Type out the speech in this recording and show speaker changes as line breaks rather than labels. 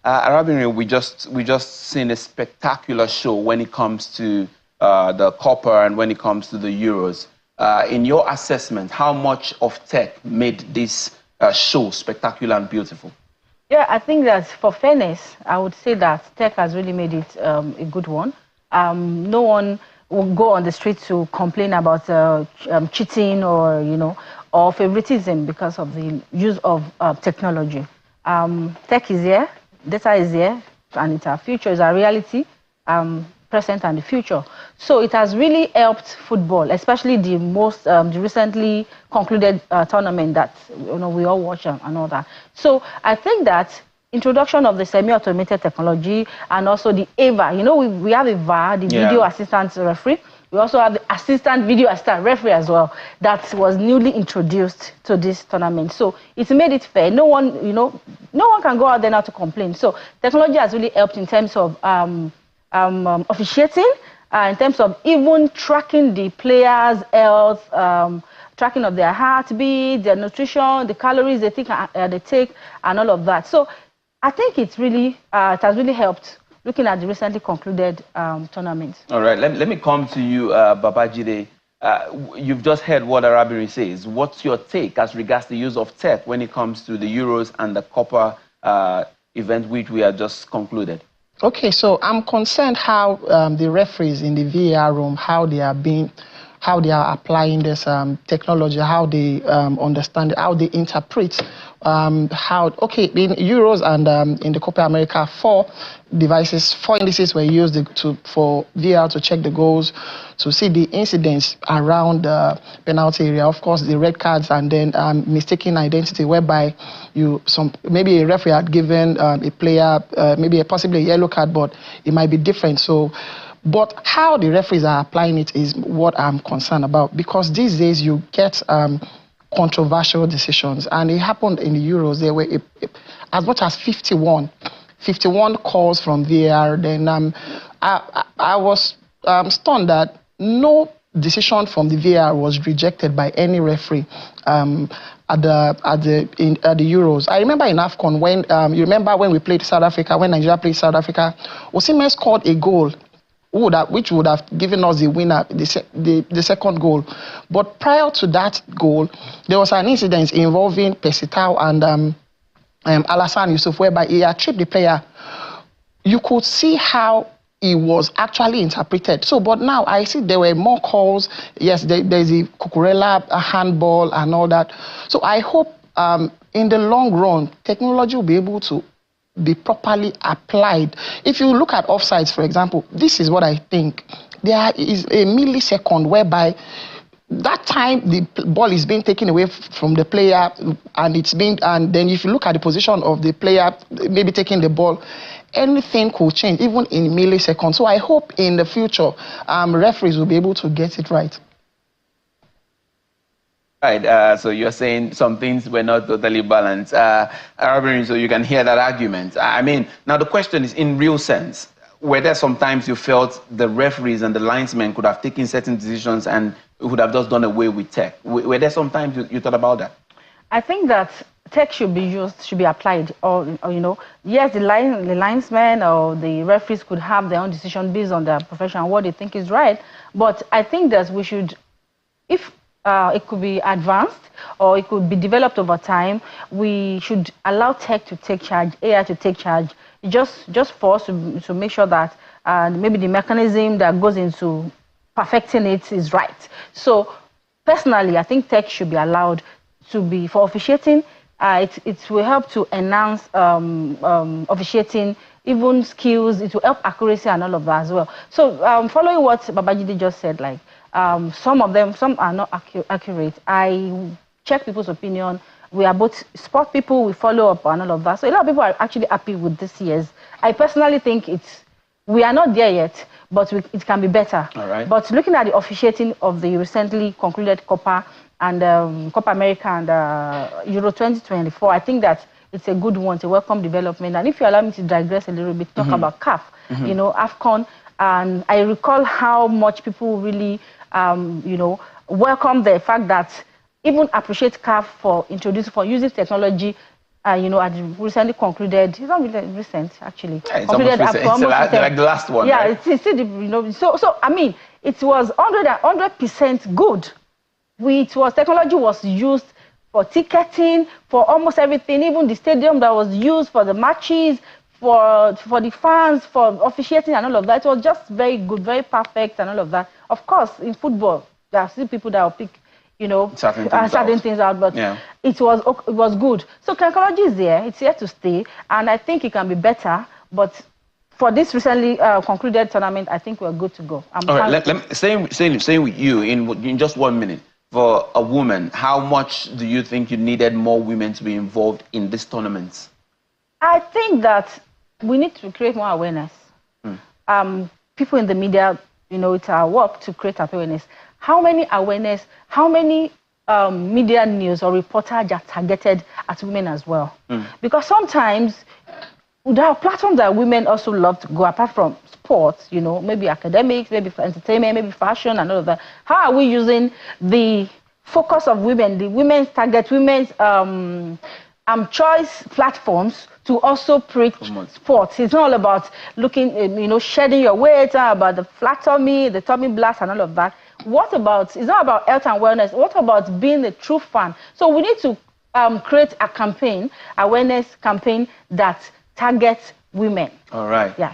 Arabin, we just seen a spectacular show when it comes to the COPA and when it comes to the Euros. In your assessment, how much of tech made this show spectacular and beautiful?
Yeah, I think that for fairness, I would say that tech has really made it a good one. No one will go on the street to complain about cheating or, or favoritism because of the use of technology. Tech is here, data is here, and it's our future, it's our reality, present and the future. So it has really helped football, especially the recently concluded tournament that we all watch and all that. So I think that introduction of the semi-automated technology and also the VAR, we have a VAR, the video assistant referee. We also have the assistant video assistant referee as well that was newly introduced to this tournament. So it's made it fair. No one can go out there now to complain. So technology has really helped in terms of officiating, in terms of even tracking the players' health, tracking of their heartbeat, their nutrition, the calories they take, and all of that. So I think it has really helped looking at the recently concluded tournament.
All right, let me come to you, Babajide. You've just heard what Arabiri says. What's your take as regards the use of tech when it comes to the Euros and the COPA event which we have just concluded?
Okay, so I'm concerned how the referees in the VAR room, how they are applying this technology, how they understand it, how they interpret in Euros and in the Copa America, 4 indices were used for VAR to check the goals, to see the incidents around the penalty area, of course the red cards, and then mistaken identity, whereby maybe a referee had given a player maybe possibly a yellow card, but it might be different. But how the referees are applying it is what I'm concerned about, because these days you get controversial decisions, and it happened in the Euros. There were as much as 51 calls from VAR. Then I was stunned that no decision from the VAR was rejected by any referee at the Euros. I remember in AFCON when you remember when we played South Africa, when Nigeria played South Africa, Osimhen scored a goal which would have given us the winner, the second goal. But prior to that goal, there was an incident involving Pesitao and Alassane Yusuf, whereby he had tripped the player. You could see how it was actually interpreted. So, but now I see there were more calls. Yes, there's a Cucurella, a handball, and all that. So I hope in the long run, technology will be able to be properly applied. If you look at offsides, for example, this is what I think. There is a millisecond whereby that time the ball is being taken away from the player, and then if you look at the position of the player maybe taking the ball, anything could change even in milliseconds. So I hope in the future referees will be able to get it right.
Right, so you're saying some things were not totally balanced. So you can hear that argument. I mean, now the question is, in real sense, were there sometimes you felt the referees and the linesmen could have taken certain decisions and would have just done away with tech? Were there sometimes you thought about that?
I think that tech should be used, should be applied, or yes, the linesmen or the referees could have their own decision based on their profession and what they think is right. But I think that we should, if it could be advanced or it could be developed over time, we should allow tech to take charge, AI to take charge, just for us to make sure that maybe the mechanism that goes into perfecting it is right. So personally, I think tech should be allowed to be for officiating. It will help to enhance officiating, even skills. It will help accuracy and all of that as well. So following what Babajide just said, like some are not accurate. I check people's opinion. We are both sport people. We follow up and all of that. So a lot of people are actually happy with this year's. I personally think we are not there yet, but it can be better.
All right.
But looking at the officiating of the recently concluded COPA and Copa America and Euro 2024, I think that it's a good one, it's a welcome development. And if you allow me to digress a little bit, talk about CAF, AFCON, and I recall how much people really, welcome the fact that even appreciate CAF for using technology had recently concluded. It's not really recent, actually.
Yeah, it's almost recent. It's like the last one.
Yeah,
right?
So I mean, it was 100% good. Technology was used for ticketing, for almost everything, even the stadium that was used for the matches, for the fans, for officiating and all of that. It was just very good, very perfect and all of that. Of course, in football, there are still people that will pick, certain things out, but it was good. So technology is there, it's here to stay, and I think it can be better, but for this recently concluded tournament, I think we're good to go.
All right, let me say with you in just 1 minute. For a woman, how much do you think you needed more women to be involved in these tournaments?
I think that we need to create more awareness. People in the media, it's our work to create awareness. How many media news or reporters are targeted at women as well? Because sometimes there are platforms that women also love to go, apart from sports, maybe academics, maybe for entertainment, maybe fashion and all of that. How are we using the focus of women, the women's target, women's choice platforms to also preach sports? It's not all about looking, shedding your weight, about the flat tummy, the tummy blast and all of that. It's not about health and wellness. What about being a true fan? So we need to create a awareness campaign that targets women.
All right.
Yeah.